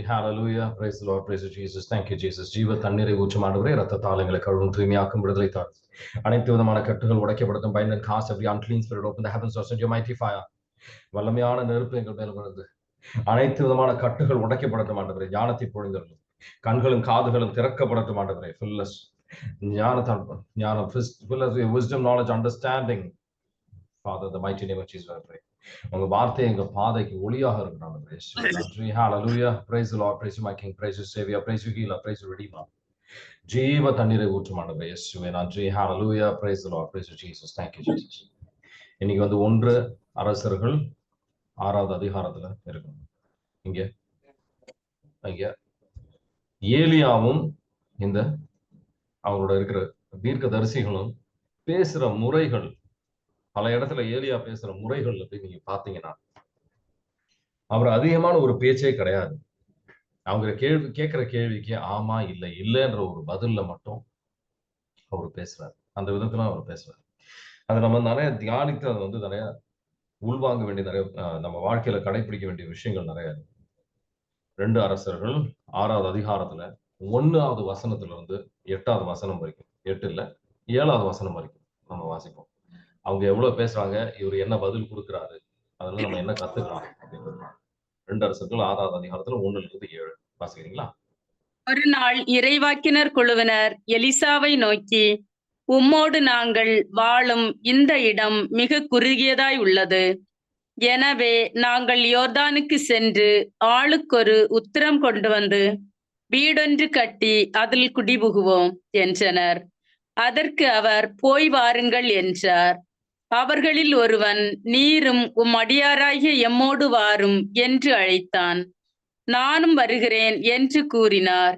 Hallelujah. Praise the Lord. Praise you, Jesus. Thank you, Jesus. ஜீவ தண்ணீரை ஊற்றும் ஆண்டவரே, இரத்தத்தால் எங்களை கழுவும் தூய்மையாக்கும் விடுதலை தார். அனைத்து விதமான கட்டுகள் உடைக்கப்படட்டும். Bind and cast every unclean spirit. Open the heavens, send your mighty fire. வல்லமையான நெருப்பு எங்கள் மேல் விழுந்து அனைத்து விதமான கட்டுகள் உடைக்கப்படட்டும் ஆண்டவரே. ஞானத்தை பொழிந்தருளும். கண்களும் காதுகளும் திறக்கப்படட்டும் ஆண்டவரே. Fill us ஞானம், fill us with wisdom, knowledge, understanding. Father, the mighty name of Jesus, I pray. உங்க வார்த்தை எங்க பாதைக்கு ஒளியாக இருக்கணும். நன்றி. Hallelujah. Praise the Lord. Praise you, my King. Praise you, Savior. Praise you, Healer. Praise you, Redeemer. ஜீவ தண்ணீரை ஊற்றும் ஆண்டவரே இயேசுவே நன்றி. Hallelujah. Praise the Lord. Praise you, Jesus. Thank you, Jesus. இன்னைக்கு 1 அரசர்கள் 6வது அதிகாரத்துல இருக்கணும். இங்க ஏலியாவும் இந்த அவரோட இருக்கிற தீர்க்கதரிசிகளும் பேசுற முறைகள், பல இடத்துல ஏலியா பேசுற முறைகள் நீங்க பாத்தீங்கன்னா அவர் அதிகமான ஒரு பேச்சே கிடையாது. அவங்க கேட்கிற கேள்விக்கு ஆமா இல்லை இல்லைன்ற ஒரு பதில்ல மட்டும் அவர் பேசுறாரு. அந்த விதத்துல அவர் பேசுறாரு. அதை நம்ம நிறைய தியானித்து அதை நிறைய உள்வாங்க வேண்டிய, நிறைய நம்ம வாழ்க்கையில கடைபிடிக்க வேண்டிய விஷயங்கள் நிறைய இருக்கு. 2 அரசர்கள் 6வது அதிகாரத்துல 1வது வசனத்துல இருந்து 8வது வசனம் வரைக்கும், 8 இல்ல 7வது வசனம் வரைக்கும் நம்ம வாசிப்போம். அவங்க எவ்வளவு பேசுறாங்க, இவர் என்ன பதில் கொடுக்கிறாரு, அதனால நம்ம என்ன கத்துக்கலாம் அப்படின்றது. 2 அரசர்கள் 6வது அதிகாரத்துல 1-7 வாசிக்கிறீங்களா? ஒரு நாள் இறைவாக்கினர் குழுவினர் எலிசாவை நோக்கி, உம்மோடு நாங்கள் வாழும் இந்த இடம் மிக குறுகியதாய் உள்ளது. எனவே நாங்கள் யோர்தானுக்கு சென்று ஆளுக்கொரு உத்திரம் கொண்டு வந்து வீடொன்று கட்டி அதில் குடிபுகுவோம் என்றனர். அதற்கு அவர், போய் வாருங்கள் என்றார். அவர்களில் ஒருவன், நீரும் உம் அடியாராகிய எம்மோடு வாரும் என்று அழைத்தான். நானும் வருகிறேன் என்று கூறினார்.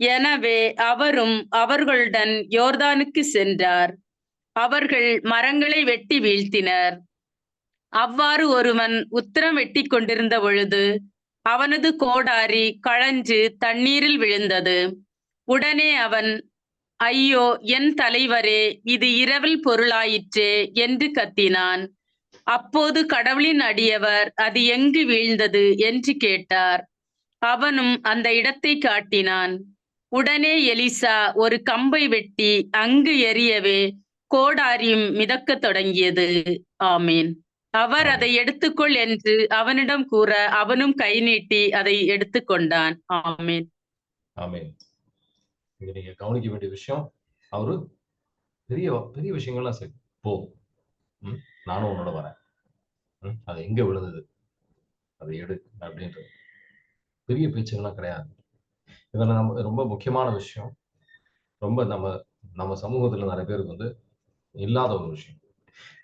எனவே அவரும் அவர்களுடன் யோர்தானுக்கு சென்றார். அவர்கள் மரங்களை வெட்டி வீழ்த்தினர். அவ்வாறு ஒருவன் உத்திரம் வெட்டி கொண்டிருந்த பொழுது அவனது கோடாரி கழன்று தண்ணீரில் விழுந்தது. உடனே அவன், ஐயோ என் தலைவரே, இது இரவில் பொருளாயிற்றே என்று கத்தினான். அப்போது கடவுளின் அடியவர், அது எங்கு வீழ்ந்தது என்று கேட்டார். அவனும் அந்த இடத்தை காட்டினான். உடனே எலிசா ஒரு கம்பை வெட்டி அங்கு எரியவே கோடாரியும் மிதக்க தொடங்கியது. ஆமீன். அவர் அதை எடுத்துக்கொள் என்று அவனிடம் கூற அவனும் கை நீட்டி அதை எடுத்துக்கொண்டான். ஆமீன். ஆமீன். இங்க நீங்க கவனிக்க வேண்டிய விஷயம், அவரு பெரிய பெரிய விஷயங்கள்லாம் சரி, போ, நானும் உன்னோட வரேன், அது எங்க விழுந்தது அதை எடு அப்படின்றது பெரிய பேச்சுகள்லாம் கிடையாது. இதெல்லாம் நம்ம ரொம்ப முக்கியமான விஷயம். ரொம்ப நம்ம சமூகத்துல நிறைய பேருக்கு இல்லாத ஒரு விஷயம்.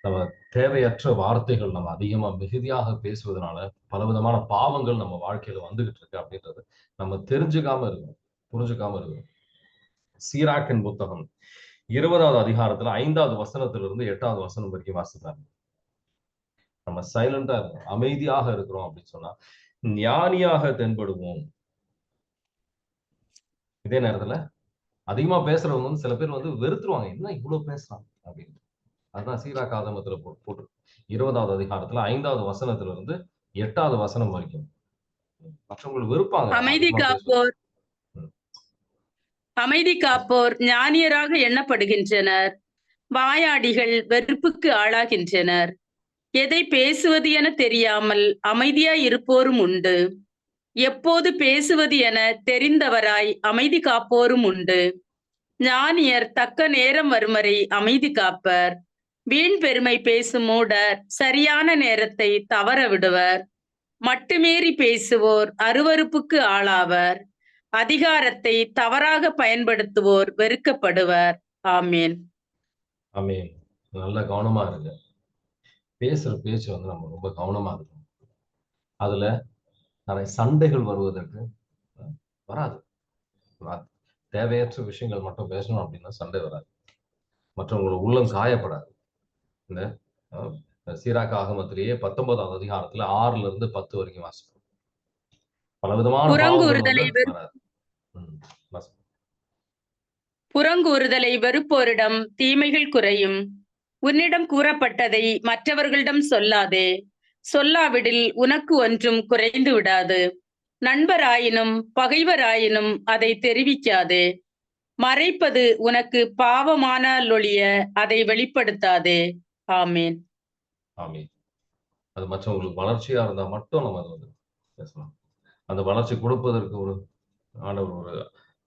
நம்ம தேவையற்ற வார்த்தைகள் நம்ம அதிகமா மிகுதியாக பேசுவதனால பலவிதமான பாவங்கள் நம்ம வாழ்க்கையில வந்துகிட்டு இருக்கு அப்படின்றது நம்ம தெரிஞ்சுக்காம இருக்கணும், புரிஞ்சுக்காம இருக்கணும். சீராக்கின் புத்தகம் 20வது அதிகாரத்துல 5வது வசனத்திலிருந்து 8வது வசனம் வரைக்கும் வாசித்தாங்க. நம்ம சைலண்டா இருக்கோம், அமைதியாக இருக்கிறோம் அப்படின்னு சொன்னா ஞானியாக தென்படுவோம். இதே நேரத்துல அதிகமா பேசுறவங்க சில பேர் வெறுத்துருவாங்க, என்ன இவ்வளவு பேசுறாங்க அப்படின்னு. அதுதான் சீராக் ஆகமத்துல போட்டு 20வது அதிகாரத்துல 5வது வசனத்துல இருந்து 8வது வசனம் வரைக்கும் மற்றவங்களை வெறுப்பாங்க. அமைதி காப்போர் ஞானியராக எண்ணப்படுகின்றனர். வாயாடிகள் வெறுப்புக்கு ஆளாகின்றனர். எதை பேசுவது என தெரியாமல் அமைதியாய் இருப்போரும் உண்டு. எப்போது பேசுவது என தெரிந்தவராய் அமைதி காப்போரும் உண்டு. ஞானியர் தக்க நேரம் வரும் வரை அமைதி காப்பர். வீண் பெருமை பேசும் மூடர் சரியான நேரத்தை தவற விடுவர். மட்டுமீறி பேசுவோர் அருவருப்புக்கு ஆளாவர். அதிகாரத்தை தவறாக பயன்படுத்துவோர் வெறுக்கப்படுவர். ஆமீன். ஆமீன். நல்ல கவனமா இருங்க. பேசுற பேச்சு நம்ம ரொம்ப கவனமா இருக்கணும். அதுல நிறைய சண்டைகள் வருவதற்கு வராது. தேவையற்ற விஷயங்கள் மட்டும் பேசணும் அப்படின்னா சண்டை வராது, மற்றவங்களோட உள்ளம் காயப்படாது. இந்த சீராக் ஆகமத்திலேயே 19வது அதிகாரத்துல 6-10 வரைக்கும் வாசிப்போம். பலவிதமான புறங்கூறுதலை வெறுப்போரிடம் தீமைகள் குறையும். உன்னிடம் கூறப்பட்டதை மற்றவர்களிடம் சொல்லாதே. சொல்லாவிடில் உனக்கு ஒன்றும் குறைந்து விடாது. நண்பராயினும் பகைவராயினும் அதை தெரிவிக்காதே. மறைப்பது உனக்கு பாவமானாலொழிய அதை வெளிப்படுத்தாதே. ஆமேன். ஆமீன். அது மற்றவங்களுக்கு வளர்ச்சியா இருந்தா மட்டும் நம்ம அதை வந்து பேசலாம். அந்த வளர்ச்சி கொடுப்பதற்கு ஒரு ஆண்டவர் ஒரு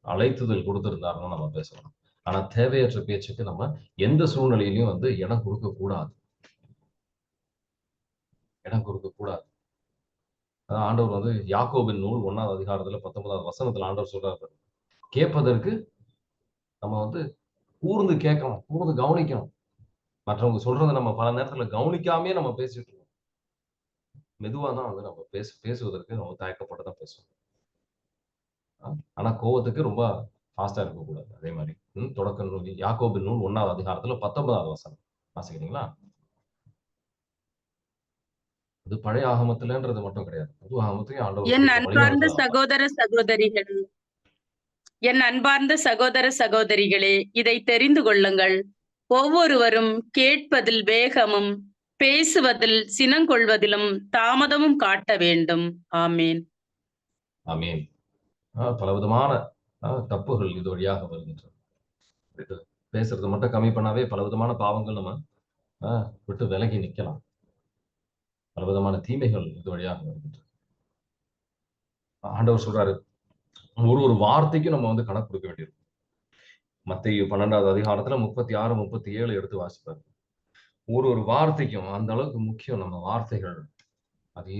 அழைத்துதல் கொடுத்திருந்தாருன்னா நம்ம பேசலாம். ஆனா தேவையற்ற பேச்சுக்கு நம்ம எந்த சூழ்நிலையிலையும் வந்து இடம் கொடுக்க கூடாது. இடம் கொடுக்க கூடாது. அதான் ஆண்டவர் வந்து யாக்கோபின் நூல் 1வது அதிகாரத்துல 19வது வசனத்துல ஆண்டவர் சொல்றாரு, கேட்பதற்கு நம்ம வந்து கூர்ந்து கேட்கணும், கூர்ந்து கவனிக்கணும். மற்றவங்க சொல்றதை நம்ம பல நேரத்துல கவனிக்காமயே நம்ம பேசிட்டு இருக்கோம். மெதுவா தான் வந்து நம்ம பேசுவதற்கு நம்ம தயக்கப்பட்டு தான் பேசுவோம். ஆனா கோவத்துக்கு ரொம்ப ஃபாஸ்டா இருக்கக்கூடாது. அதே மாதிரி தொடக்க நூல் யாக்கோபின் நூல் 1வது அதிகாரத்துல 19வது வசனம் வாசிக்கிறீங்களா? அது பழைய ஆகமத்திலன்றது மட்டும் கிடையாது. புது ஆகமத்திலையும் ஆண்டவர் என் கொடுத்த அன்பார்ந்த வழிகாட்டுதல். சகோதர சகோதரிகளே, என் அன்பார்ந்த சகோதர சகோதரிகளே, இதை தெரிந்து கொள்ளுங்கள். ஒவ்வொருவரும் கேட்பதில் வேகமும் பேசுவதில் சினங்கொள்வதிலும் தாமதமும் காட்ட வேண்டும். ஆமேன். ஆமீன். பலவிதமான தப்புகள் இது வழியாக வருகின்றன. பேசுறது மட்டும் கம்மி பண்ணாவே பலவிதமான பாவங்கள் நம்ம விட்டு விலகி நிக்கலாம். பலவிதமான தீமைகள் இது வழியாக வருகின்றன. ஆண்டவர் சொல்றாரு, ஒரு வார்த்தைக்கும் நம்ம வந்து கணக்கு கொடுக்க வேண்டியிருக்கும். மத்தேயு 12வது அதிகாரத்துல 36, 37 எடுத்து வாசிப்பாரு. ஒரு வார்த்தைக்கும் அந்த அளவுக்கு முக்கியம் நம்ம வார்த்தைகள். அது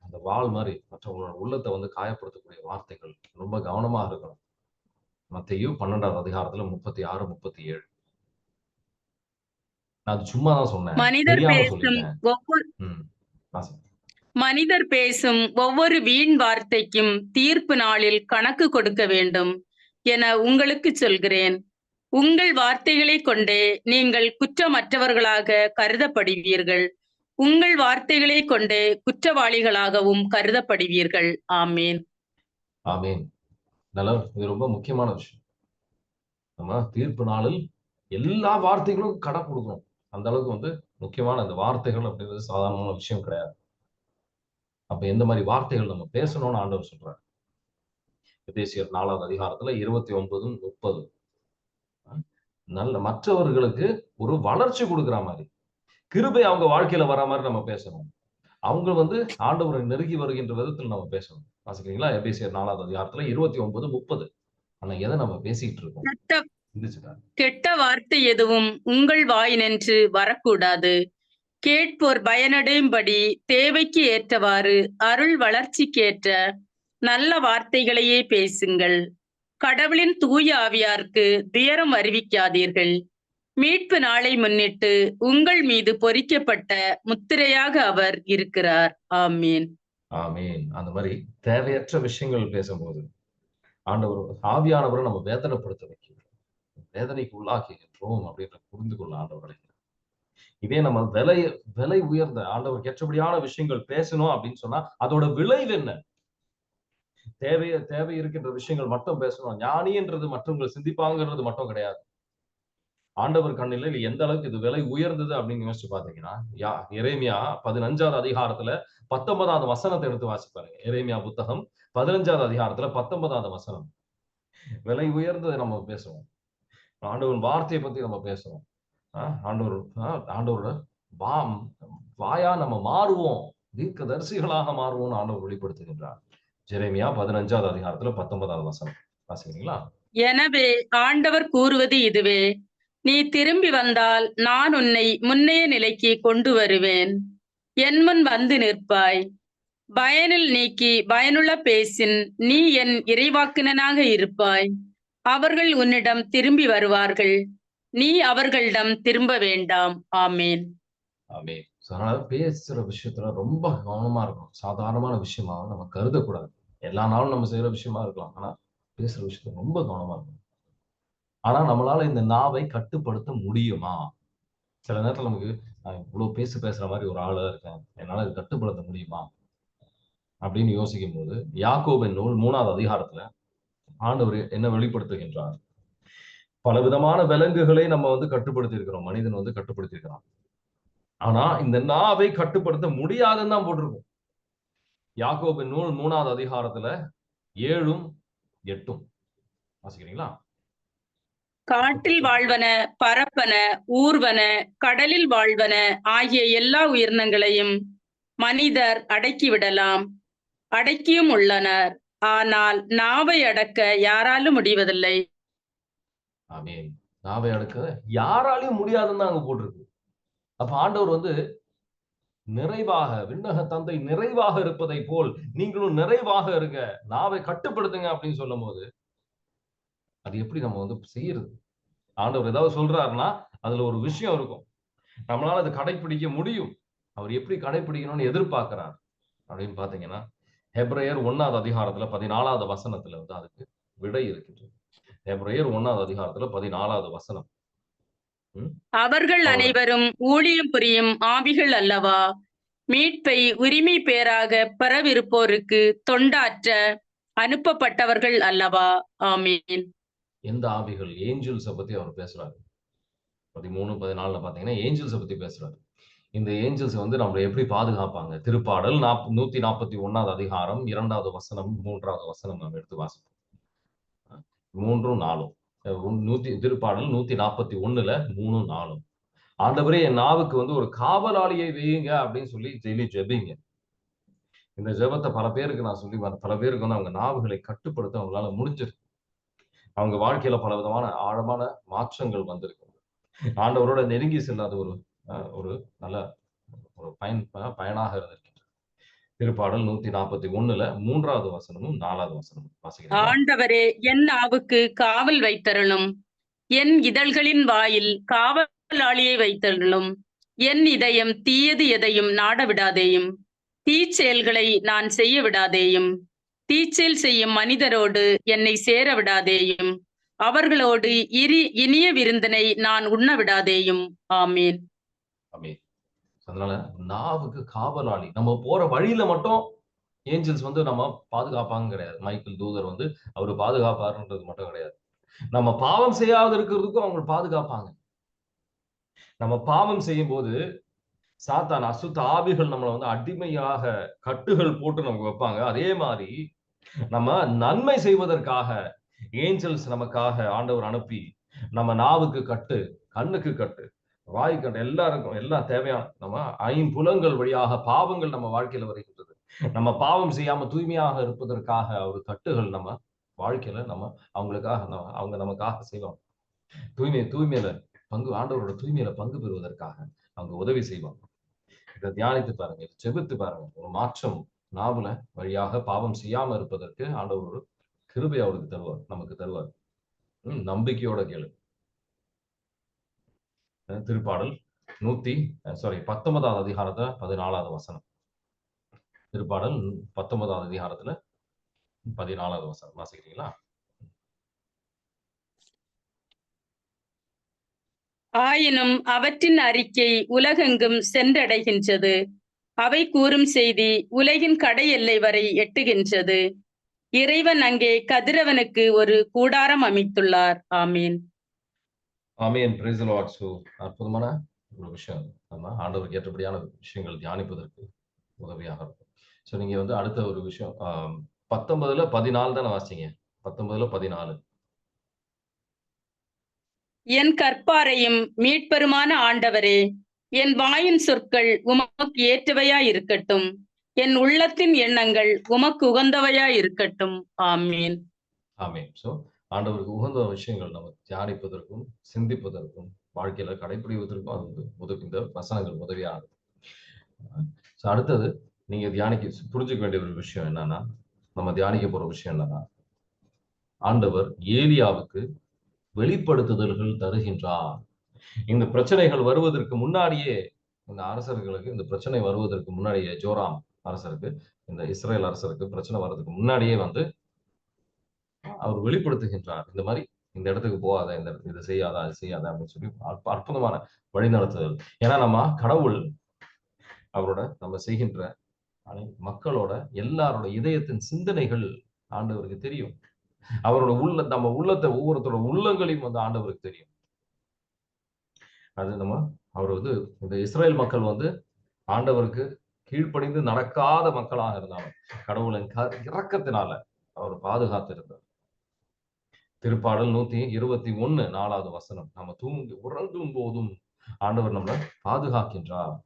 அந்த வாள் மாதிரி மற்றவங்களோட உள்ளத்தை வந்து காயப்படுத்தக்கூடிய வார்த்தைகள். ரொம்ப கவனமா இருக்கணும். மத்தேயு 12வது அதிகாரத்துல 36, 37. நான் அது சும்மா தான் சொன்னேன். தெரியாம சொல்லிட்டேன். மனிதர் பேசும் ஒவ்வொரு வீண் வார்த்தைக்கும் தீர்ப்பு நாளில் கணக்கு கொடுக்க வேண்டும் என உங்களுக்கு சொல்கிறேன். உங்கள் வார்த்தைகளை கொண்டே நீங்கள் குற்றமற்றவர்களாக கருதப்படுவீர்கள். உங்கள் வார்த்தைகளை கொண்டே குற்றவாளிகளாகவும் கருதப்படுவீர்கள். ஆமேன். ஆமேன். இது ரொம்ப முக்கியமான விஷயம். நம்ம தீர்ப்பு நாளில் எல்லா வார்த்தைகளும் கணக்கு கொடுக்கணும். அந்த அளவுக்கு வந்து முக்கியமான அந்த வார்த்தைகள் அப்படிங்கிறது சாதாரணமான விஷயம் கிடையாது. அப்ப எந்த மாதிரி வார்த்தைகள் நம்ம பேசணும்னு ஆண்டவர் சொல்றாரு. எபேசியர் 4வது அதிகாரத்துல 29, 30. நல்ல மற்றவர்களுக்கு ஒரு வளர்ச்சி கொடுக்கிற மாதிரி, கிருபை அவங்க வாழ்க்கையில வர மாதிரி நம்ம பேசணும். அவங்க வந்து ஆண்டவரை நெருங்கி வருகின்ற விதத்தில் நம்ம பேசணும். வாசிக்கிறீங்களா? எபேசியர் 4வது அதிகாரத்துல 29, 30. ஆனா எதை நம்ம பேசிட்டு இருக்கோம்? கெட்ட வார்த்தை எதுவும் உங்கள் வாயினின்று வரக்கூடாது. கேட்போர் பயனடையும்படி தேவைக்கு ஏற்றவாறு அருள் வளர்ச்சிக்கேற்ற நல்ல வார்த்தைகளையே பேசுங்கள். கடவுளின் தூய ஆவியாருக்கு துயரம் அறிவிக்காதீர்கள். மீட்பு நாளை முன்னிட்டு உங்கள் மீது பொறிக்கப்பட்ட முத்திரையாக அவர் இருக்கிறார். ஆமீன். ஆமீன். அந்த மாதிரி தேவையற்ற விஷயங்கள் பேசும்போது ஆண்டவர் ஆவியானவரை நம்ம வேதனைப்படுத்த வைக்கிறோம், வேதனைக்கு உள்ளாக்குகின்றோம் அப்படின்ற புரிந்து கொள்ள ஆண்டவரை. இதே நம்ம விலை உயர்ந்த ஆண்டவருக்கு ஏற்றபடியான விஷயங்கள் பேசணும் அப்படின்னு சொன்னா அதோட விளைவு என்ன? தேவை இருக்கின்ற விஷயங்கள் மட்டும் பேசணும். ஞானின்றது மற்றவங்க சிந்திப்பாங்கிறது மட்டும் கிடையாது. ஆண்டவர் கண்ணில் எந்த அளவுக்கு இது விலை உயர்ந்தது அப்படின்னு யோசிச்சு பாத்தீங்கன்னா, எரேமியா 15வது அதிகாரத்துல 19வது வசனத்தை எடுத்து வாசிப்பாருங்க. எரேமியா புத்தகம் 15வது அதிகாரத்துல 19வது வசனம். விலை உயர்ந்ததை நம்ம பேசுவோம். ஆண்டவர் வார்த்தையை பத்தி நம்ம பேசுவோம். ஆண்டவரோட வாயா நம்ம மாறுவோம், தீர்க்கதரிசிகளாக மாறுவோம்னு ஆண்டவர் வெளிப்படுத்துகின்றார். எரேமியா 15வது அதிகாரத்துல 19வது வசனம் வாசிக்கிறீங்களா? எனவே ஆண்டவர் கூறுவது இதுவே: நீ திரும்பி வந்தால் நான் உன்னை முன்னைய நிலைக்கு கொண்டு வருவேன். என் முன் வந்து நிற்பாய். பயனில் நீக்கி பயனுள்ள பேசின் நீ என் இறைவாக்கினனாக இருப்பாய். அவர்கள் உன்னிடம் திரும்பி வருவார்கள். நீ அவர்களிடம் திரும்ப வேண்டாம். ஆமேன். ஆமேன். அதனால பேசுற விஷயத்துல ரொம்ப கவனமா இருக்கணும். சாதாரணமான விஷயமா நம்ம கருதக்கூடாது. எல்லா நாளும் நம்ம செய்யற விஷயமா இருக்கலாம். ஆனா பேசுற விஷயத்துல ரொம்ப கவனமா இருக்கணும். ஆனா நம்மளால இந்த நாவை கட்டுப்படுத்த முடியுமா? சில நேரத்துல நமக்கு நான் இவ்வளவு பேசுற மாதிரி ஒரு ஆளா இருக்கேன், என்னால இது கட்டுப்படுத்த முடியுமா அப்படின்னு யோசிக்கும் போது யாக்கோபின் நூல் 3வது அதிகாரத்துல ஆண்டவர் என்ன வெளிப்படுத்துகின்றார்? பலவிதமான விலங்குகளை நம்ம கட்டுப்படுத்தி இருக்கிறோம், மனிதன் கட்டுப்படுத்தி இருக்கிறான். ஆனா இந்த நாவை கட்டுப்படுத்த முடியாதுன்னு தான் போட்டிருக்கும். யாக்கோபின் நூல் 3வது அதிகாரத்துல 7ம் 8ம் வாசிக்கிறீங்களா? காட்டில் வாழ்வன, பரப்பன, ஊர்வன, கடலில் வாழ்வன ஆகிய எல்லா உயிரினங்களையும் மனிதர் அடக்கிவிடலாம், அடக்கியும் உள்ளனர். ஆனால் நாவை அடக்க யாராலும் முடிவதில்லை. ஆமென். நாவை அடக்க யாராலையும் முடியாதுன்னு தான் அங்க போட்டிருக்கு. அப்ப ஆண்டவர் நிறைவாக, விண்ணக தந்தை நிறைவாக இருப்பதை போல் நீங்களும் நிறைவாக இருங்க, நாவை கட்டுப்படுத்துங்க அப்படின்னு சொல்லும் போது அது எப்படி நம்ம செய்யறது? ஆண்டவர் ஏதாவது சொல்றாருன்னா அதுல ஒரு விஷயம் இருக்கும், நம்மளால அதை கடைபிடிக்க முடியும். அவர் எப்படி கடைபிடிக்கணும்னு எதிர்பார்க்கிறார் அப்படின்னு பாத்தீங்கன்னா, ஹெப்ரேயர் 1வது அதிகாரத்துல 14வது வசனத்துல அதுக்கு விடை இருக்கின்றது. ஹெப்ரேயர் 1வது அதிகாரத்துல 14வது வசனம். அவர்கள் அனைவரும் ஊழியம் புரியும் ஆவிகள் அல்லவா? மீட்பை உரிமை பேராக பெறவிருப்போருக்கு தொண்டாற்ற அனுப்பப்பட்டவர்கள் அல்லவா? ஆமீன். எந்த ஆவிகள்? ஏஞ்சல்ஸ பத்தி அவர் பேசுறாரு. 13, 14ல பாத்தீங்கன்னா ஏஞ்சல்ஸ பத்தி பேசுறாரு. இந்த ஏஞ்சல்ஸ் நம்மளை எப்படி பாதுகாப்பாங்க? திருப்பாடல் 141வது அதிகாரம் 2வது வசனம் 3வது வசனம் நம்ம எடுத்து வாசிப்போம். 3ம் 4ம் திருப்பாடல் 141ல 3ம் 4ம். ஆண்டவரே என் நாவுக்கு ஒரு காவலாளியை வையுங்க அப்படின்னு சொல்லி ஜெபிங்க. இந்த ஜெபத்தை பல பேருக்கு நான் சொல்லி பல பேருக்கு அவங்க நாவுகளை கட்டுப்படுத்த அவங்களால முடிஞ்சிருக்கு. அவங்க வாழ்க்கையில பல விதமான ஆழமான மாற்றங்கள் வந்திருக்கு. ஆண்டவரோட நெருங்கி செல்லாத ஒரு நல்ல ஒரு பயனாக இருந்திருக்கின்றது. திருப்பாடல் 141ல 3வது வசனமும் 4வது வசனமும் வாசிக்கிறீங்களா? ஆண்டவரே என் நாவுக்கு காவல் வைத்தருளும், என் இதழ்களின் வாயில் காவலாளியை வைத்தருளும். என் இதயம் தீயது எதையும் நாட விடாதேயும், தீச்செயல்களை நான் செய்ய விடாதேயும். தீச்செயல் செய்யும் மனிதரோடு என்னை சேர விடாதேயும், அவர்களோடு இனிய விருந்தினை நான் உண்ண விடாதேயும். ஆமீன். ஆமீன். அதனால நாவுக்கு காவலாளி. நம்ம போற வழியில மட்டும் ஏஞ்சல்ஸ் நம்ம பாதுகாப்பாங்க கிடையாது. மைக்கேல் தூதர் அவரு பாதுகாப்பாருன்றது மட்டும் கிடையாது. நம்ம பாவம் செய்யாத இருக்கிறதுக்கும் அவங்க பாதுகாப்பாங்க. நம்ம பாவம் செய்யும் போது சாத்தான், அசுத்த ஆவிகள் நம்மளை அடிமையாக கட்டுகள் போட்டு நமக்கு வைப்பாங்க. அதே மாதிரி நம்ம நன்மை செய்வதற்காக ஏஞ்சல்ஸ் நமக்காக ஆண்டவர் அனுப்பி நம்ம நாவுக்கு கட்டு, கண்ணுக்கு கட்டு, வாய் கட்டு, எல்லாருக்கும் எல்லாம் தேவையான நம்ம ஐம்புலங்கள் வழியாக பாவங்கள் நம்ம வாழ்க்கையில வருகின்றது. நம்ம பாவம் செய்யாம தூய்மையாக இருப்பதற்காக ஒரு கட்டுகள் நம்ம வாழ்க்கையில அவங்களுக்காக அவங்க நமக்காக செய்வாங்க. தூய்மையில ஆண்டவரோட தூய்மையில பங்கு பெறுவதற்காக அவங்க உதவி செய்வாங்க. இதை தியானித்து பாருங்க, செபித்து பாருங்க. ஒரு மாற்றம் நாவுல வழியாக பாவம் செய்யாம இருப்பதற்கு ஆண்டவர் ஒரு கிருபை அவருக்கு தருவார், நமக்கு தருவார். நம்பிக்கையோட கேளு. திருப்பாடல் 19வது அதிகாரத்துல 14வது வசனம். திருப்பாடல் 19வது அதிகாரத்துல 14வது வசனம் வாசிக்கிறீங்களா? ஆயினும் அவற்றின் அறிக்கை உலகெங்கும் சென்றடைகின்றது, அவை கூறும் செய்தி உலகின் கடை எல்லை வரை எட்டுகின்றது. இறைவன் அங்கே கதிரவனுக்கு ஒரு கூடாரம் அமைத்துள்ளார். ஆமீன். ஆமீன். Praise the Lord. சோ அற்புதமான ஒரு விஷயம். நம்ம ஆண்டவருக்கு ஏற்றபடியான விஷயங்கள் தியானிப்பதற்கு உதவியாக இருக்கும். சோ நீங்க அடுத்த ஒரு விஷயம் 19ல 14 தானே வாசிச்சீங்க? 19ல 14. என் கற்பாரையும் மீட்பெருமான ஆண்டவரே, என் வாயின் சொற்கள் உமக்கு ஏற்றவையாய் இருக்கட்டும், என் உள்ளத்தின் எண்ணங்கள் உமக்கு உகந்தவையாய் இருக்கட்டும். ஆமீன். ஆமீன். சோ ஆண்டவருக்கு உகந்த விஷயங்கள் நம்ம தியானிப்பதற்கும் சிந்திப்பதற்கும் வாழ்க்கையில கடைபிடிப்பதற்கும் அது இந்த வசனங்கள் உதவியாக இருக்கும். அடுத்தது நீங்க புரிஞ்சுக்க வேண்டிய ஒரு விஷயம் என்னன்னா, நம்ம தியானிக்க போற விஷயம் என்னன்னா, ஆண்டவர் ஏலியாவுக்கு வெளிப்படுத்துதல்கள் தருகின்றார். இந்த பிரச்சனைகள் வருவதற்கு முன்னாடியே, இந்த அரசர்களுக்கு இந்த பிரச்சனை வருவதற்கு முன்னாடியே, ஜோராம் அரசருக்கு, இந்த இஸ்ரேல் அரசருக்கு பிரச்சனை வர்றதுக்கு முன்னாடியே அவர் வெளிப்படுத்துகின்றார். இந்த மாதிரி இந்த இடத்துக்கு போகாத, இதை செய்யாத, அது செய்யாத அப்படின்னு சொல்லி அற்புதமான வழிநடத்துதல். ஏன்னா நம்ம கடவுள் அவரோட நம்ம செய்கின்ற மக்களோட எல்லாரோட இதயத்தின் சிந்தனைகள் ஆண்டவருக்கு தெரியும். அவரோட நம்ம உள்ளத்தை ஒவ்வொருத்தரோட உள்ளங்களையும் வந்து ஆண்டவருக்கு தெரியும். அது அவர் வந்து இந்த இஸ்ரேல் மக்கள் வந்து ஆண்டவருக்கு கீழ்ப்படிந்து நடக்காத மக்களாக இருந்தாலும் கடவுளின் இரக்கத்தினால அவர் பாதுகாத்திருந்தார். திருப்பாடல் 121 4வது வசனம். நம்ம உறங்கும் போதும் ஆண்டவர் நம்மளை பாதுகாக்கின்றார்.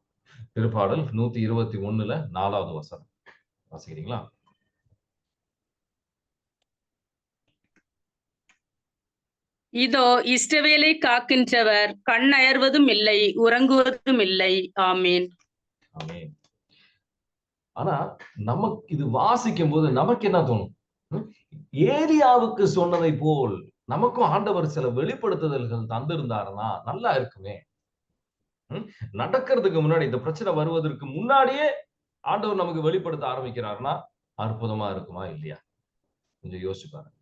திருப்பாடல் 121 4வது வசனம் வாசிக்கிறீங்களா? இதோ இஸ்ரவேலை காக்கின்றவர் கண் அயர்வதும் இல்லை, உறங்குவதும் இல்லை. ஆமீன். ஆமீன். ஆனா நமக்கு இது வாசிக்கும் போது நமக்கு என்ன தோணும்? ஏலியாவுக்கு சொன்னதை போல் நமக்கும் ஆண்டவர் சில வெளிப்படுத்துதல்கள் தந்திருந்தாருன்னா நல்லா இருக்குமே. நடக்கிறதுக்கு முன்னாடி, இந்த பிரச்சனை வருவதற்கு முன்னாடியே ஆண்டவர் நமக்கு வெளிப்படுத்த ஆரம்பிக்கிறாருன்னா அற்புதமா இருக்குமா இல்லையா? கொஞ்சம் யோசிச்சு பாருங்க.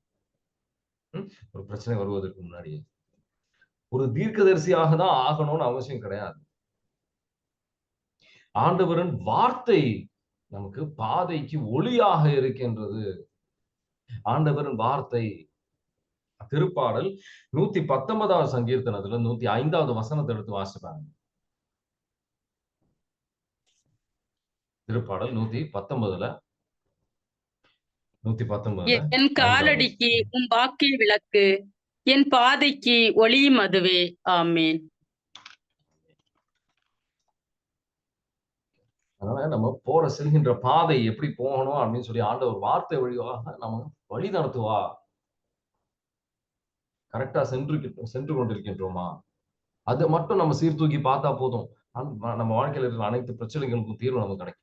ஒரு பிரச்சனை வருவதற்கு முன்னாடியே ஒரு தீர்க்கதரிசியாக தான் ஆகணும்னு அவசியம் கிடையாது. ஆண்டவரின் வார்த்தை நமக்கு பாதைக்கு ஒளியாக இருக்கின்றது. ஆண்டவரின் வார்த்தை. திருப்பாடல் 119வது சங்கீர்த்தனத்துல 105வது வசனத்தை எடுத்து வாசிப்பாங்க. திருப்பாடல் 119ல என் காலடிக்கு உம் வாக்கிய விளக்கு, என் பாதைக்கு ஒளியும் அதுவே. ஆமீன். அதனால நம்ம செல்கின்ற பாதை எப்படி போகணும் அப்படின்னு சொல்லி ஆண்டவர் வார்த்தை வழியாக நம்ம வழி நடத்துவா. கரெக்டா சென்று கொண்டிருக்கின்றோமா? அதை மட்டும் நம்ம சீர்தூக்கி பார்த்தா போதும். நம்ம வாழ்க்கையில இருக்கிற அனைத்து பிரச்சனைகளுக்கும் தீர்வு நமக்கு கிடைக்கும்.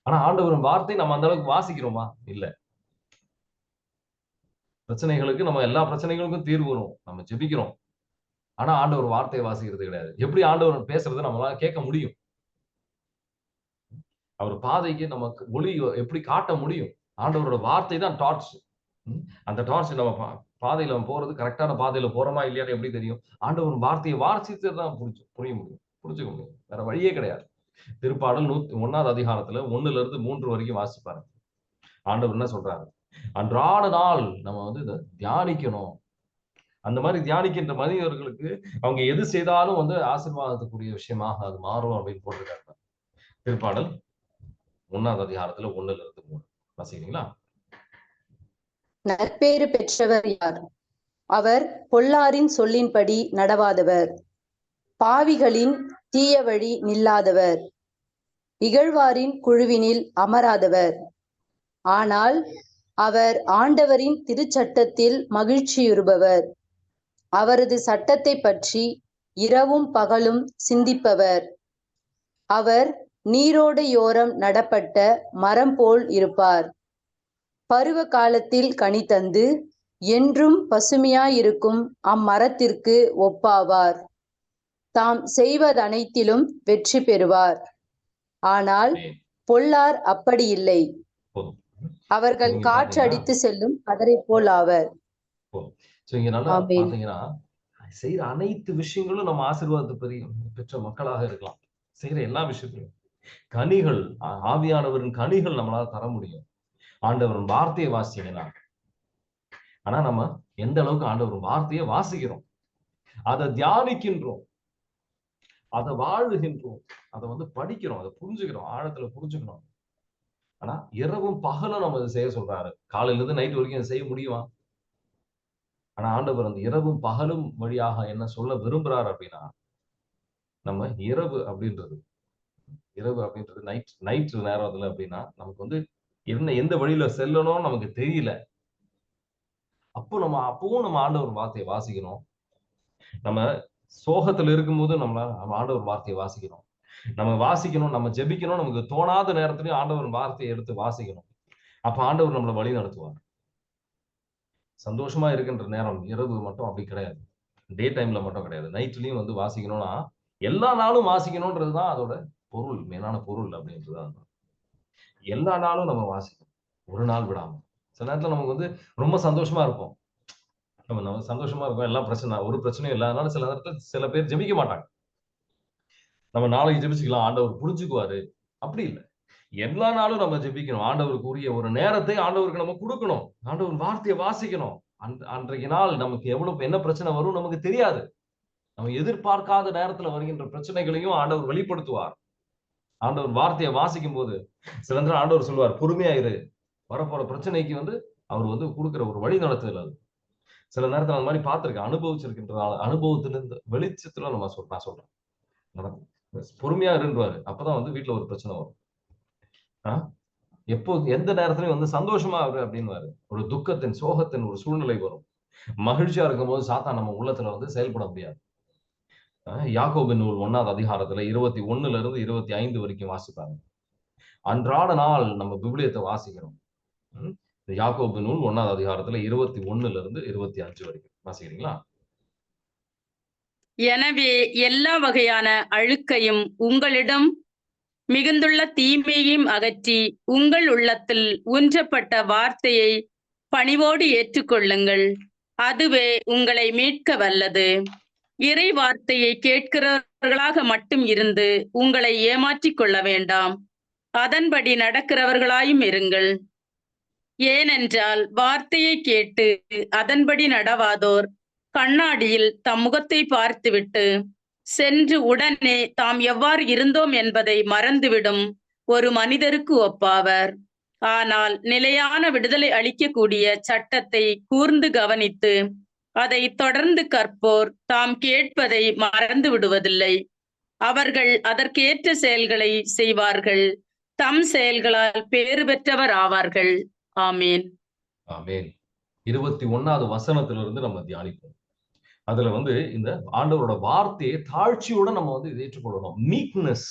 ஆனா ஆண்டவரின் வார்த்தை நம்ம அந்த அளவுக்கு வாசிக்கிறோமா? இல்ல. பிரச்சனைகளுக்கு நம்ம எல்லா பிரச்சனைகளுக்கும் தீர்வு வரும். நம்ம ஜெபிக்கிறோம். ஆனா ஆண்டவர் வார்த்தையை வாசிக்கிறது கிடையாது. எப்படி ஆண்டவர் பேசுறதை நம்மளால கேட்க முடியும்? அவர் பாதைக்கு நமக்கு ஒளி எப்படி காட்ட முடியும்? ஆண்டவரோட வார்த்தை தான் டார்ச். அந்த டார்ச் நம்ம பாதையில போறது கரெக்டான பாதையில போறோமா இல்லையான்னு எப்படி தெரியும்? ஆண்டவர் வார்த்தையை வாசித்து தான் புரிய முடியும், புரிஞ்சுக்க முடியும். வேற வழியே கிடையாது. திருப்பாடல் 101வது அதிகாரத்துல 1ல இருந்து 3 வரைக்கும் வாசிப்பாரு. ஆண்டவர் என்ன சொல்றாரு? அன்றாட நாள் நம்ம வந்து இதை தியானிக்கணும். அந்த மாதிரி தியானிக்கின்ற மனிதர்களுக்கு அவங்க எது செய்தாலும் வந்து ஆசீர்வாதத்துக்குரிய விஷயமாக அது மாறும் அப்படின்னு போட்டிருக்காங்க. திருப்பாடல் 1வது அதிகாரத்துல 1ல இருந்து 3 வாசிக்கிறீங்களா? நற்பேறு பெற்றவர் யார்? அவர் பொல்லாரின் சொல்லின்படி நடவாதவர், பாவிகளின் தீய வழி நில்லாதவர், இகழ்வாரின் குழுவினில் அமராதவர். ஆனால் அவர் ஆண்டவரின் திருச்சட்டத்தில் மகிழ்ச்சியுறுபவர், அவரது சட்டத்தை பற்றி இரவும் பகலும் சிந்திப்பவர். அவர் நீரோடையோரம் நடப்பட்ட மரம் போல் இருப்பார். பருவ காலத்தில் கனி தந்து என்றும் பசுமையாயிருக்கும் அம்மரத்திற்கு ஒப்பாவார். தாம் செய்வதனைத்திலும் வெற்றி பெறுவார். ஆனால் பொல்லார் அப்படி இல்லை. அவர்கள் காற்று அடித்து செல்லும் பதரை போல் ஆவர். செய்யற அனைத்து விஷயங்களும் நம்ம ஆசீர்வாதத்தை பெற்ற மக்களாக இருக்கலாம். செய்யற எல்லா விஷயத்திலும் கனிகள், ஆவியானவரின் கனிகள் நம்மளால தர முடியும். ஆண்டவரின் வார்த்தையை வாசிங்கன்னா. ஆனா நம்ம எந்த அளவுக்கு ஆண்டவரின் வார்த்தையை வாசிக்கிறோம், அதை தியானிக்கின்றோம், அதை வாழுகின்றோம், அதை வந்து படிக்கிறோம், அதை புரிஞ்சுக்கிறோம், ஆழத்துல புரிஞ்சுக்கணும். ஆனா இரவும் பகலும் நம்ம இதை செய்ய சொல்றாரு. காலையில இருந்து நைட் வரைக்கும் அதை செய்ய முடியுமா? ஆனா ஆண்டவர் அந்த இரவும் பகலும் வழியாக என்ன சொல்ல விரும்புறாரு அப்படின்னா, நம்ம இரவு அப்படின்றது நைட் நேரத்துல அப்படின்னா நமக்கு வந்து எந்த வழியில செல்லணும் நமக்கு தெரியல. அப்பவும் நம்ம ஆண்டவர் வார்த்தையை வாசிக்கணும். நம்ம சோகத்துல இருக்கும்போது நம்ம ஆண்டவர் வார்த்தையை வாசிக்கணும். நம்ம வாசிக்கணும், நம்ம ஜெபிக்கணும். நமக்கு தோணாத நேரத்திலையும் ஆண்டவர் வார்த்தையை எடுத்து வாசிக்கணும். அப்ப ஆண்டவர் நம்மளை வழி நடத்துவார். சந்தோஷமா இருக்கின்ற நேரம் இரவு மட்டும் அப்படி கிடையாது, டே டைம்ல மட்டும் கிடையாது, நைட்லயும் வந்து வாசிக்கணும்னா எல்லா நாளும் வாசிக்கணும்ன்றதுதான் அதோட பொருள், மேலான பொருள் அப்படின்றதுதான். எல்லா நாளும் நம்ம வாசிக்கணும், ஒரு நாள் விடாம. சில நேரத்துல நமக்கு வந்து ரொம்ப சந்தோஷமா இருக்கும், நம்ம சந்தோஷமா இருக்கும், எல்லாம் பிரச்சனை, ஒரு பிரச்சனையும் இல்லாதனால சில நேரத்துல சில பேர் ஜெபிக்க மாட்டாங்க. நம்ம நாளைக்கு ஜெபிச்சுக்கலாம், ஆண்டவர் புரிஞ்சுக்குவாரு. அப்படி இல்லை. எல்லா நாளும் நம்ம ஜெபிக்கணும். ஆண்டவருக்கு உரிய ஒரு நேரத்தை ஆண்டவருக்கு நம்ம கொடுக்கணும். ஆண்டவர் வார்த்தையை வாசிக்கணும். அன்றைக்கு நாள் நமக்கு எவ்வளவு என்ன பிரச்சனை வரும் நமக்கு தெரியாது. நம்ம எதிர்பார்க்காத நேரத்துல வருகின்ற பிரச்சனைகளையும் ஆண்டவர் வெளிப்படுத்துவார். ஆண்டவர் வார்த்தையை வாசிக்கும் போது சில நேரம் ஆண்டவர் சொல்லுவார், பொறுமையா இரு. வரப்போற பிரச்சனைக்கு அவர் கொடுக்கிற ஒரு வழி நடத்துதல் அது. சில நேரத்துல அந்த மாதிரி பார்த்திருக்கேன். அனுபவிச்சிருக்கின்றதால அனுபவத்திலிருந்து வெளிச்சத்துல நான் சொல்றேன். பொறுமையா இருன்றாரு. அப்பதான் வீட்டுல ஒரு பிரச்சனை வரும். எப்போ எந்த நேரத்திலையும் சந்தோஷமா இரு அப்படின்னுவாரு. ஒரு துக்கத்தின் சோகத்தின் ஒரு சூழ்நிலை வரும். மகிழ்ச்சியா இருக்கும்போது சாத்தான் நம்ம உள்ளத்துல செயல்பட முடியாது. யாக்கோபின் நூல் 1வது அதிகாரத்துல 21ல இருந்து 25 வரைக்கும் வாசிப்பாங்க. அன்றாட நாள் நம்ம விவிலியத்தை வாசிக்கிறோம். யாக்கோபு நூல் 1வது அதிகாரத்துல 21ல இருந்து 25 வரைக்கும் வாசிக்கிறீங்களா? எனவே எல்லா வகையான அழுக்கையும் உங்களிடம் மிகுந்துள்ள தீமையையும் அகற்றி உங்கள் உள்ளத்தில் ஊன்றப்பட்ட வார்த்தையை பணிவோடு ஏற்றுக்கொள்ளுங்கள். அதுவே உங்களை மீட்க வல்லது. இறை வார்த்தையை கேட்கிறவர்களாக மட்டும் இருந்து உங்களை ஏமாற்றிக் கொள்ள வேண்டாம். அதன்படி நடக்கிறவர்களாயும் இருங்கள். ஏனென்றால் வார்த்தையை கேட்டு அதன்படி நடவாதோர் கண்ணாடியில் தம் முகத்தை பார்த்துவிட்டு சென்று உடனே தாம் எவ்வாறு இருந்தோம் என்பதை மறந்துவிடும் ஒரு மனிதருக்கு ஒப்பாவர். ஆனால் நிலையான விடுதலை அளிக்கக்கூடிய சட்டத்தை கூர்ந்து கவனித்து அதை தொடர்ந்து கற்போர் தாம் கேட்பதை மறந்து விடுவதில்லை. அவர்கள் அதற்கேற்ற செயல்களை செய்வார்கள். தம் செயல்களால் பேறு பெற்றவர் ஆவார்கள். ஆமேன். ஆமேன். 21வது வசனத்திலிருந்து நம்ம தியானிப்போம். அதுல இந்த ஆண்டவரோட வார்த்தையை தாழ்ச்சியோட நம்ம இதை ஏற்றுக்கொள்ளணும். மீக்னஸ்.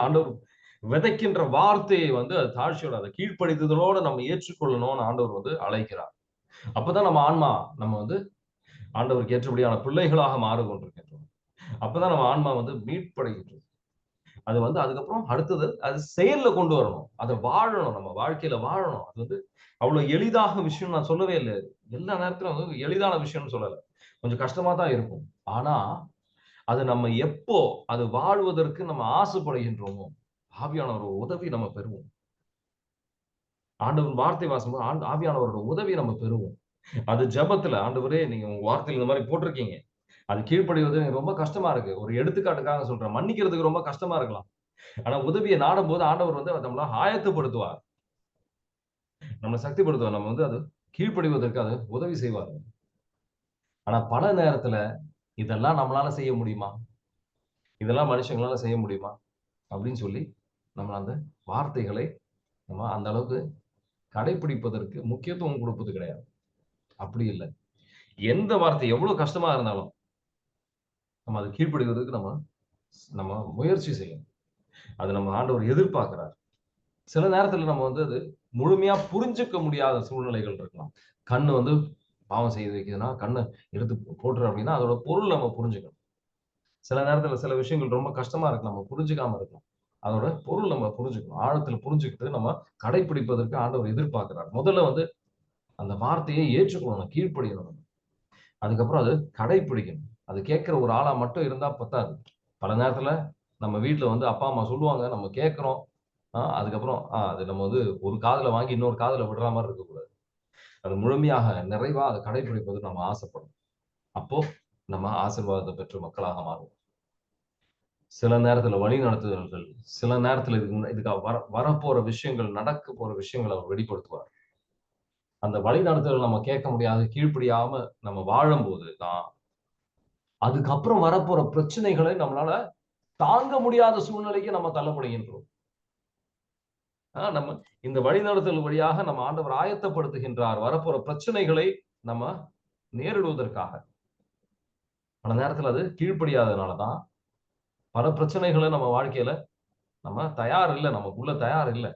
ஆண்டவர் விதைக்கின்ற வார்த்தையை அது தாழ்ச்சியோட அதை கீழ்ப்படிதலோட நம்ம ஏற்றுக்கொள்ளணும்னு ஆண்டவர் அழைக்கிறார். அப்பதான் நம்ம ஆன்மா நம்ம ஆண்டவருக்கு ஏற்றபடியான பிள்ளைகளாக மாறிக்கொண்டிருக்கின்றோம். அப்பதான் நம்ம ஆன்மா மீட்படைகின்றது. அது அதுக்கப்புறம் அடுத்தது அது செயல்ல கொண்டு வரணும். அதை வாழணும். நம்ம வாழ்க்கையில வாழணும். அது அவ்வளவு எளிதாக விஷயம் நான் சொல்லவே இல்லை. எல்லா நேரத்திலும் எளிதான விஷயம்னு சொல்லல. கொஞ்சம் கஷ்டமா தான் இருக்கும். ஆனா அது நம்ம எப்போ அது வாழ்வதற்கு நம்ம ஆசைப்படுகின்றோமோ ஆவியானவர் உதவி நம்ம பெறுவோம். ஆண்டவர் வார்த்தை வாசிக்கும்போது ஆவியானவரோட உதவி நம்ம பெறுவோம். அது ஜெபத்துல, ஆண்டவரே நீங்க உங்க வார்த்தையில் இந்த மாதிரி போட்டிருக்கீங்க, அது கீழ்ப்படிவது ரொம்ப கஷ்டமா இருக்கு. ஒரு எடுத்துக்காட்டுக்காக சொல்றேன். மன்னிக்கிறதுக்கு ரொம்ப கஷ்டமா இருக்கலாம். ஆனா உதவியை நாடும் போது ஆண்டவர் நம்மள ஆயத்தப்படுத்துவார், நம்மளை சக்திப்படுத்துவார். நம்ம அது கீழ்ப்படிவதற்கு அது உதவி செய்வார். ஆனா பல நேரத்துல இதெல்லாம் நம்மளால செய்ய முடியுமா, இதெல்லாம் மனுஷங்களால செய்ய முடியுமா அப்படின்னு சொல்லி நம்ம அந்த வார்த்தைகளை நம்ம அந்த அளவுக்கு கடைபிடிப்பதற்கு முக்கியத்துவம் கொடுப்பது கிடையாது. அப்படி இல்லை. எந்த வார்த்தை எவ்வளவு கஷ்டமா இருந்தாலும் நம்ம அதை கீழ்ப்படிவதற்கு நம்ம முயற்சி செய்யணும். அது நம்ம ஆண்டவர் எதிர்பார்க்கிறார். சில நேரத்துல நம்ம அது முழுமையா புரிஞ்சுக்க முடியாத சூழ்நிலைகள் இருக்கலாம். கண்ணு பாவம் செய்து வைக்குதுன்னா கண்ணை எடுத்து போட்டுரு அப்படின்னா அதோட பொருள் நம்ம புரிஞ்சுக்கணும். சில நேரத்துல சில விஷயங்கள் ரொம்ப கஷ்டமா இருக்கு, நம்ம புரிஞ்சுக்காம இருக்கலாம். அதோட பொருள் நம்ம புரிஞ்சுக்கணும். ஆழத்துல புரிஞ்சுக்கிட்டு நம்ம கடைபிடிப்பதற்கு ஆண்டவர் எதிர்பார்க்கிறார். முதல்ல அந்த வார்த்தையை ஏற்றுக்கொள்ளணும், கீழ்ப்படியணும். அதுக்கப்புறம் அது கடைபிடிக்கணும். அது கேட்கிற ஒரு ஆளா மட்டும் இருந்தா பத்தாது. பல நேரத்துல நம்ம வீட்டுல அப்பா அம்மா சொல்லுவாங்க, நம்ம கேட்கிறோம். அதுக்கப்புறம் அது நம்ம ஒரு காதுல வாங்கி இன்னொரு காதுல விடுற மாதிரி இருக்கக்கூடாது. அது முழுமையாக நிறைவா அதை கடைபிடிப்பது நம்ம ஆசைப்படும். அப்போ நம்ம ஆசீர்வாதத்தை பெற்ற மக்களாக மாறுவோம். சில நேரத்துல வழி நடத்துதல்கள், சில நேரத்துல இதுக்காக வரப்போற விஷயங்கள், நடக்க போற விஷயங்களை அவர் வெளிப்படுத்துவார். அந்த வழி நடத்துதல் நம்ம கேட்க முடியாது, கீழ்ப்படியாம நம்ம வாழும்போது தான் அதுக்கப்புறம் வரப்போற பிரச்சனைகளை நம்மளால தாங்க முடியாத சூழ்நிலைக்கு நம்ம தள்ளப்படுகின்றோம். நம்ம இந்த வழிநடத்தல் வழியாக நம்ம ஆண்டவர் ஆயத்தப்படுத்துகின்றார் வரப்போற பிரச்சனைகளை நம்ம நேரிடுவதற்காக. பல நேரத்துல அது கீழ்ப்படியாததுனாலதான் பல பிரச்சனைகளை நம்ம வாழ்க்கையில நம்ம தயார் இல்லை, நமக்குள்ள தயார் இல்லை.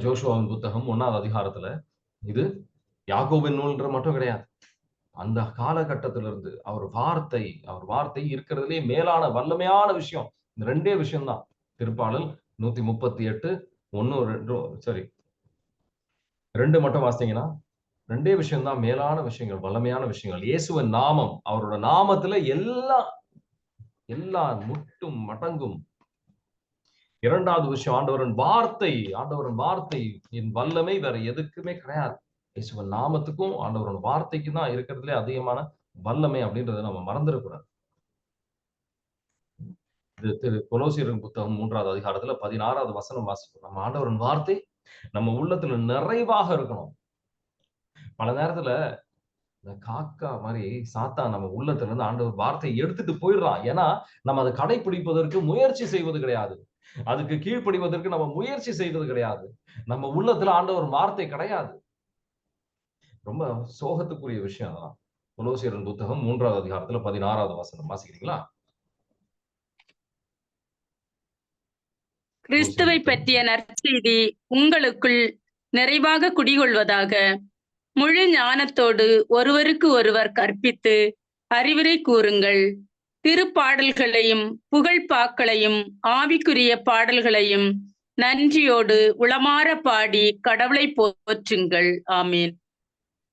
ஜோஷுவாவின் புத்தகம் 1வது அதிகாரத்துல இது யாக்கோபின் நூல்ன்ற மட்டும் கிடையாது. அந்த காலகட்டத்திலிருந்து அவர் வார்த்தை இருக்கிறதுலே மேலான வல்லமையான விஷயம் இந்த 2 விஷயம்தான். திருப்பாடல் 138 2 மட்டும் வாசித்தீங்கன்னா 2 விஷயம்தான் மேலான விஷயங்கள், வல்லமையான விஷயங்கள். இயேசுவின் நாமம், அவரோட நாமத்துல எல்லா முட்டும் மடங்கும், இரண்டாவது விஷயம், ஆண்டவரின் வார்த்தை என் வல்லமை வேற எதுக்குமே கிடையாது. இயேசுவின் நாமத்துக்கும் ஆண்டவரின் வார்த்தைக்கும் தான் இருக்கிறதுலே அதிகமான வல்லமை அப்படின்றத நம்ம மறந்துடக்கூடாது. இது கொலோசியரின் புத்தகம் 3வது அதிகாரத்துல 16வது வசனம் வாசிப்போம். நம்ம ஆண்டவரின் வார்த்தை நம்ம உள்ளத்துல நிறைவாக இருக்கணும். பல நேரத்துல இந்த காக்கா மாதிரி சாத்தான் நம்ம உள்ளத்துல இருந்து ஆண்டவர் வார்த்தையை எடுத்துட்டு போயிடுறான். ஏன்னா நம்ம அதை கடைபிடிப்பதற்கு முயற்சி செய்வது கிடையாது. அதுக்கு கீழ்ப்படிவதற்கு நம்ம முயற்சி செய்வது கிடையாது. நம்ம உள்ளத்துல ஆண்டவர் வார்த்தை கிடையாது. ரொம்ப சோகத்துக்குரிய விஷயம் தான். கொலோசியரின் புத்தகம் 3வது அதிகாரத்துல 16வது வசனம் வாசிக்கிறீங்களா? கிறிஸ்துவை பற்றிய நற்செய்தி உங்களுக்குள் நிறைவாக குடிகொள்வதாக. முழு ஞானத்தோடு ஒருவருக்கு ஒருவர் கற்பித்து அறிவுரை கூறுங்கள். திருப்பாடல்களையும் புகழ்பாக்களையும் ஆவிக்குரிய பாடல்களையும் நன்றியோடு உளமாற பாடி கடவுளை போற்றுங்கள். ஆமீன்.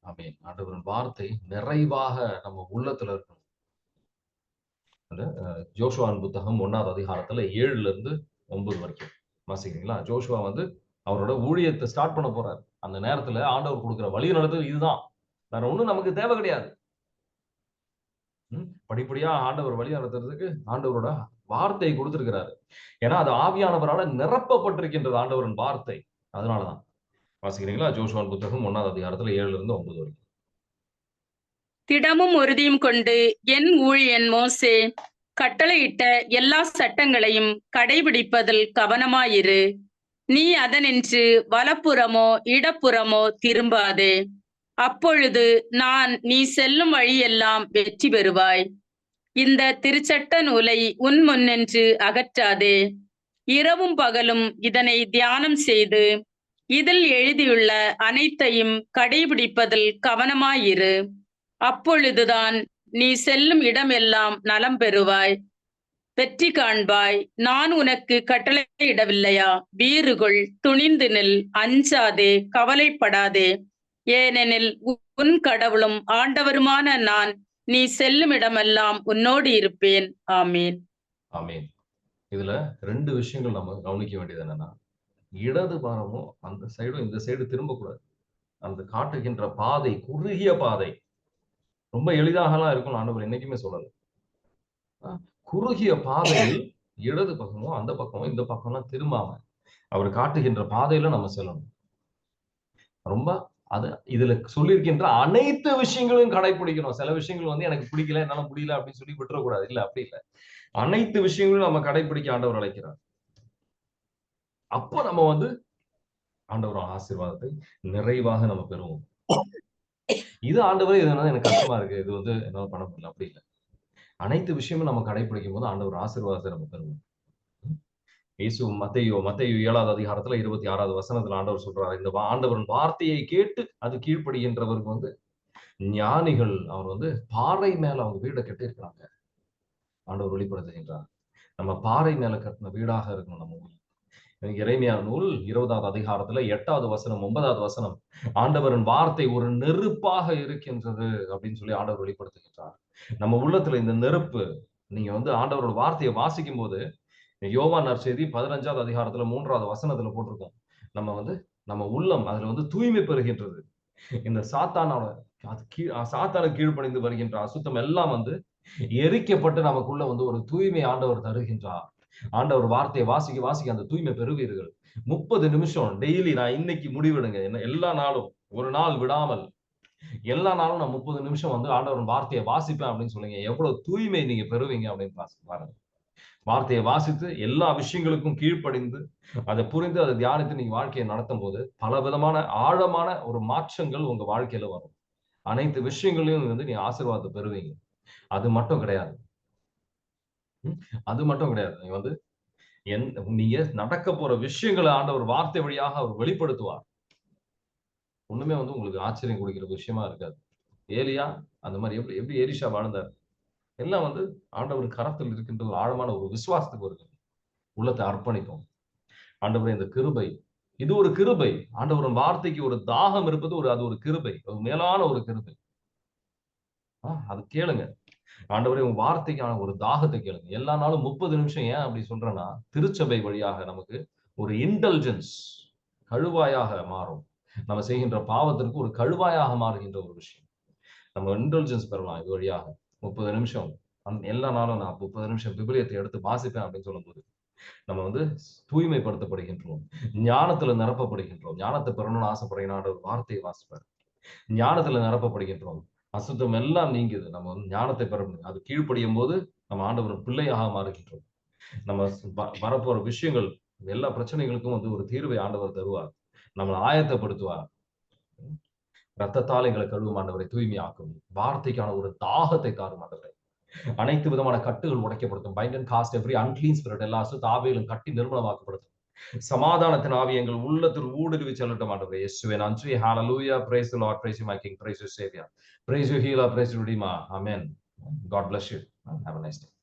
ஆமீன். ஆண்டவரின் வார்த்தை நிறைவாக நம்ம உள்ளத்துல இருக்கணும். அந்த ஜோஷுவாவின் புத்தகம் 1வது அதிகாரத்துல 7ல இருந்து 9 வரைக்கும் வாசிக்கிறீங்களா? ஜோஷுவா அவரோட ஊழியத்தை ஸ்டார்ட் பண்ண போறாரு. அந்த நேரத்துல ஆண்டவர் கொடுக்கிற வழி நடத்தல் இதுதான். வேற ஒண்ணும் நமக்கு தேவை கிடையாது. படிப்படியா ஆண்டவர் வழி நடத்துறதுக்கு ஆண்டவரோட வார்த்தையை கொடுத்திருக்கிறாரு. ஏன்னா அது ஆவியானவரால நிரப்பப்பட்டிருக்கின்றது ஆண்டவரின் வார்த்தை. அதனாலதான் வாசிக்கிறீங்களா? ஜோஷுவாவின் புத்தகம் 1வது அதிகாரத்துல 7ல இருந்து 9 வரைக்கும். திடமும் உறுதியும் கொண்டு என் ஊழியன் மோசே கட்டளையிட்ட எல்லா சட்டங்களையும் கடைபிடிப்பதில் கவனமாயிரு. நீ அதனின்று வலப்புறமோ இடப்புறமோ திரும்பாதே. அப்பொழுது நீ செல்லும் வழியெல்லாம் வெற்றி பெறுவாய். இந்த திருச்சட்ட நூலை உன் முன்னின்று அகற்றாதே. இரவும் பகலும் இதனை தியானம் செய்து இதில் எழுதியுள்ள அனைத்தையும் கடைபிடிப்பதில் கவனமாயிரு. அப்பொழுதுதான் நீ செல்லும் இடமெல்லாம் நலம் பெறுவாய், வெற்றி காண்பாய். நான் உனக்கு கட்டளையிடவில்லையா? வீறுகொள், துணிந்து நில், அஞ்சாதே, கவலைப்படாதே. ஏனெனில் உன் கடவுளும் ஆண்டவருமான நான் நீ செல்லும் இடமெல்லாம் உன்னோடு இருப்பேன். ஆமீன். ஆமீன். இதுல 2 விஷயங்கள் நம்ம கவனிக்க வேண்டியது என்னன்னா, இடது பாரமும் அந்த சைடும் இந்த சைடு திரும்பக்கூடாது. அந்த காட்டுகின்ற பாதை குறுகிய பாதை. ரொம்ப எளிதாகலாம் இருக்கும் ஆண்டவர் என்னைக்குமே சொல்லல. குறுகிய பாதையில் இடது பக்கமோ அந்த பக்கமோ இந்த பக்கம்லாம் திரும்பாம அவர் காட்டுகின்ற பாதையில நம்ம செல்லணும். ரொம்ப இதுல சொல்லியிருக்கின்ற அனைத்து விஷயங்களையும் கடைபிடிக்கணும். சில விஷயங்கள் எனக்கு பிடிக்கல, என்னால முடியல அப்படின்னு சொல்லி விட்டுறக்கூடாது. இல்ல, அப்படி இல்லை. அனைத்து விஷயங்களும் நம்ம கடைபிடிக்க ஆண்டவர் அழைக்கிறார். அப்போ நம்ம ஆண்டவர் ஆசீர்வாதத்தை நிறைவாக நம்ம பெறுவோம். இது ஆண்டவர் இது எனக்கு கஷ்டமா இருக்கு, இது என்னால பண்ண முடியல, அப்படி இல்லை. அனைத்து விஷயமும் நம்ம கடைபிடிக்கும் போது ஆண்டவர் ஆசீர்வாதத்தை நம்ம பெறுவோம். இயேசு மத்தேயு 7வது அதிகாரத்துல 26வது வசனத்துல ஆண்டவர் சொல்றாரு, இந்த ஆண்டவரின் வார்த்தையை கேட்டு அது கீழ்ப்படுகின்றவருக்கு ஞானிகள் அவர் பாறை மேல அவங்க வீடை கட்டியிருக்கிறாங்க. ஆண்டவர் வெளிப்படுத்துகின்றார். நம்ம பாறை மேல கட்டின வீடாக இருக்கணும் நம்ம ஊர். எரேமியா நூல் 20வது அதிகாரத்துல 8வது வசனம் 9வது வசனம் ஆண்டவரின் வார்த்தை ஒரு நெருப்பாக இருக்கின்றது அப்படின்னு சொல்லி ஆண்டவர் வெளிப்படுத்துகின்றார். நம்ம உள்ளத்துல இந்த நெருப்பு, நீங்க ஆண்டவரோட வார்த்தையை வாசிக்கும் போது யோவான் நற்செய்தி 15வது அதிகாரத்துல 3வது வசனத்துல போட்டிருக்கோம். நம்ம உள்ளம் அதுல தூய்மை பெறுகின்றது. இந்த சாத்தானுக்கு கீழ்ப்படிந்து வருகின்ற அசுத்தம் எல்லாம் எரிக்கப்பட்டு நமக்குள்ள ஒரு தூய்மை ஆண்டவர் தருகின்றார். ஆண்டவர் வார்த்தையை வாசிக்க வாசிக்க அந்த தூய்மை பெறுவீர்கள். 30 நிமிஷம் டெய்லி, நான் இன்னைக்கு முடிவெடுங்க, என்ன எல்லா நாளும் ஒரு நாள் விடாமல் எல்லா நாளும் நான் 30 நிமிஷம் ஆண்டவர் வார்த்தையை வாசிப்பேன் அப்படின்னு சொல்லுங்க. எவ்வளவு தூய்மை நீங்க பெறுவீங்க அப்படின்னு பாருங்க. வார்த்தையை வாசித்து எல்லா விஷயங்களுக்கும் கீழ்ப்படிந்து அதை புரிந்து அதை தியானித்து நீங்க வாழ்க்கையை நடத்தும் போது பல விதமான ஆழமான ஒரு மாற்றங்கள் உங்க வாழ்க்கையில வரும். அனைத்து விஷயங்களையும் நீங்க ஆசீர்வாதத்தை பெறுவீங்க. அது மட்டும் கிடையாது. நீங்க நடக்க போற விஷயங்களை ஆண்டவர் வார்த்தை வழியாக அவர் வெளிப்படுத்துவார். ஒண்ணுமே உங்களுக்கு ஆச்சரியம் கொடுக்கிற விஷயமா இருக்காது. ஏலியா அந்த மாதிரி எப்படி எலிஷா வாழ்ந்தார், எல்லாம் ஆண்டவர் கரத்தில் இருக்கின்ற ஒரு ஆழமான ஒரு விசுவாசத்துக்கு வருது. உள்ளத்தை அர்ப்பணிக்கும். ஆண்டவர் இந்த கிருபை, இது ஒரு கிருபை. ஆண்டவரின் வார்த்தைக்கு ஒரு தாகம் இருப்பது அது ஒரு கிருபை, ஒரு மேலான ஒரு கிருபை. அது கேளுங்க. ஆண்டவரே உங்க வார்த்தைக்கான ஒரு தாகத்தை கேளுங்க. எல்லா நாளும் 30 நிமிஷம் ஏன் அப்படி சொல்றேன்னா, திருச்சபை வழியாக நமக்கு ஒரு இன்டெலிஜென்ஸ் கழுவாயாக மாறும். நம்ம செய்கின்ற பாவத்திற்கு ஒரு கழுவாயாக மாறுகின்ற ஒரு விஷயம். நம்ம இன்டெலிஜென்ஸ் பெறலாம் இது வழியாக. 30 நிமிஷம் எல்லா நாளும் நான் 30 நிமிஷம் விபிலியத்தை எடுத்து வாசிப்பேன் அப்படின்னு சொல்லும்போது, நம்ம வந்து தூய்மைப்படுத்தப்படுகின்றோம். ஞானத்துல நிரப்பப்படுகின்றோம். ஞானத்தை பெறணும்னு ஆசைப்படுறீங்கன்னா ஆண்டவர் வார்த்தையை வாசிப்பார். ஞானத்துல நிரப்பப்படுகின்றோம். அசுத்தம் எல்லாம் நீங்குது. நம்ம வந்து ஞானத்தை பெற முடியும். அது கீழ்ப்படியும் போது நம்ம ஆண்டவர் பிள்ளையாக மாறுகின்றோம். நம்ம வரப்போற விஷயங்கள் எல்லா பிரச்சனைகளுக்கும் வந்து ஒரு தீர்வை ஆண்டவர் தருவார். நம்மளை ஆயத்தப்படுத்துவார். ரத்தத்தால் எங்களை கழுவும் ஆண்டவரை, தூய்மையாக்கும். வார்த்தைக்கான ஒரு தாகத்தை தாரும் ஆண்டவரை. அனைத்து விதமான கட்டுகள் உடைக்கப்படுத்தும். Bind and cast every unclean spirit, எல்லா அசுத்த ஆவிகளும் கட்டி நிர்மலமாக்கப்படுத்தும். சமாதானத்தின் ஆவி எங்கள் உள்ளத்தில் ஊடுருவி செல்லட்டும் ஆண்டவரே. இயேசுவே நன்றி. ஹalleluya. Praise the Lord. Praise you my King. Praise you Savior. Praise you healer. Praise you Redeemer. Amen. God bless you. Have a nice day.